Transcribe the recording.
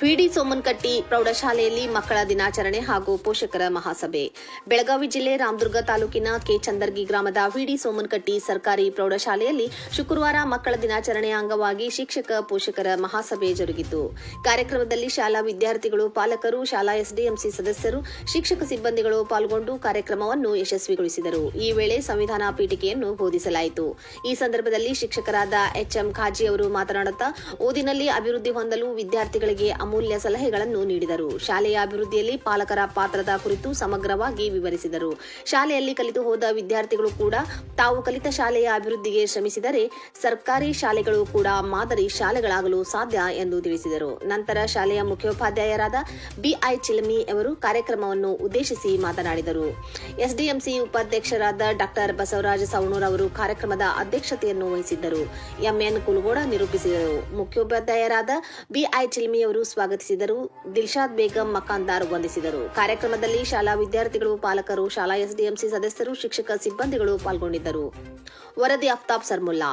VD Somanakatti ಪ್ರೌಢಶಾಲೆಯಲ್ಲಿ ಮಕ್ಕಳ ದಿನಾಚರಣೆ ಹಾಗೂ ಪೋಷಕರ ಮಹಾಸಭೆ. ಬೆಳಗಾವಿ ಜಿಲ್ಲೆ ರಾಮದುರ್ಗ ತಾಲೂಕಿನ ಕೆ ಚಂದರ್ಗಿ ಗ್ರಾಮದ ವಿಡಿ ಸೋಮನಕಟ್ಟಿ ಸರ್ಕಾರಿ ಪ್ರೌಢಶಾಲೆಯಲ್ಲಿ ಶುಕ್ರವಾರ ಮಕ್ಕಳ ದಿನಾಚರಣೆಯ ಅಂಗವಾಗಿ ಶಿಕ್ಷಕ ಪೋಷಕರ ಮಹಾಸಭೆ ಜರುಗಿತು. ಕಾರ್ಯಕ್ರಮದಲ್ಲಿ ಶಾಲಾ ವಿದ್ಯಾರ್ಥಿಗಳು, ಪಾಲಕರು, ಶಾಲಾ ಎಸ್ಡಿಎಂಸಿ ಸದಸ್ಯರು, ಶಿಕ್ಷಕ ಸಿಬ್ಬಂದಿಗಳು ಪಾಲ್ಗೊಂಡು ಕಾರ್ಯಕ್ರಮವನ್ನು ಯಶಸ್ವಿಗೊಳಿಸಿದರು. ಈ ವೇಳೆ ಸಂವಿಧಾನ ಪೀಠಿಕೆಯನ್ನು ಬೋಧಿಸಲಾಯಿತು. ಈ ಸಂದರ್ಭದಲ್ಲಿ ಶಿಕ್ಷಕರಾದ ಎಚ್ಎಂ ಖಾಜಿ ಅವರು ಮಾತನಾಡುತ್ತಾ, ಓದಿನಲ್ಲಿ ಅಭಿವೃದ್ಧಿ ಹೊಂದಲು ವಿದ್ಯಾರ್ಥಿಗಳಿಗೆ ಅಮೂಲ್ಯ ಸಲಹೆಗಳನ್ನು ನೀಡಿದರು. ಶಾಲೆಯ ಅಭಿವೃದ್ಧಿಯಲ್ಲಿ ಪಾಲಕರ ಪಾತ್ರದ ಕುರಿತು ಸಮಗ್ರವಾಗಿ ವಿವರಿಸಿದರು. ಶಾಲೆಯಲ್ಲಿ ಕಲಿತು ಹೋದ ವಿದ್ಯಾರ್ಥಿಗಳು ಕೂಡ ತಾವು ಕಲಿತ ಶಾಲೆಯ ಅಭಿವೃದ್ಧಿಗೆ ಶ್ರಮಿಸಿದರೆ ಸರ್ಕಾರಿ ಶಾಲೆಗಳು ಕೂಡ ಮಾದರಿ ಶಾಲೆಗಳಾಗಲು ಸಾಧ್ಯ ಎಂದು ತಿಳಿಸಿದರು. ನಂತರ ಶಾಲೆಯ ಮುಖ್ಯೋಪಾಧ್ಯಾಯರಾದ ಬಿಐ ಚಿಲಮಿ ಅವರು ಕಾರ್ಯಕ್ರಮವನ್ನು ಉದ್ದೇಶಿಸಿ ಮಾತನಾಡಿದರು. ಎಸ್ಡಿಎಂಸಿ ಉಪಾಧ್ಯಕ್ಷರಾದ ಡಾಕ್ಟರ್ ಬಸವರಾಜ ಸವಣೂರ್ ಅವರು ಕಾರ್ಯಕ್ರಮದ ಅಧ್ಯಕ್ಷತೆಯನ್ನು ವಹಿಸಿದ್ದರು. ಎಂಎನ್ ಕುಲಗೋಡ ನಿರೂಪಿಸಿದರು. ಮುಖ್ಯೋಪಾಧ್ಯಾಯರಾದ ಬಿಐ ಚಿಲಮಿ ಅವರು ಸ್ವಾಗತಿಸಿದರು. ದಿಲ್ಶಾದ್ ಬೇಗಂ ಮಕಾಂದಾರ್ ವಂದಿಸಿದರು. ಕಾರ್ಯಕ್ರಮದಲ್ಲಿ ಶಾಲಾ ವಿದ್ಯಾರ್ಥಿಗಳು, ಪಾಲಕರು, ಶಾಲಾ ಎಸ್ಡಿಎಂಸಿ ಸದಸ್ಯರು, ಶಿಕ್ಷಕ ಸಿಬ್ಬಂದಿಗಳು ಪಾಲ್ಗೊಂಡಿದ್ದರು. ವರದಿ ಅಫ್ತಾಬ್ ಸರ್ಮುಲ್ಲಾ.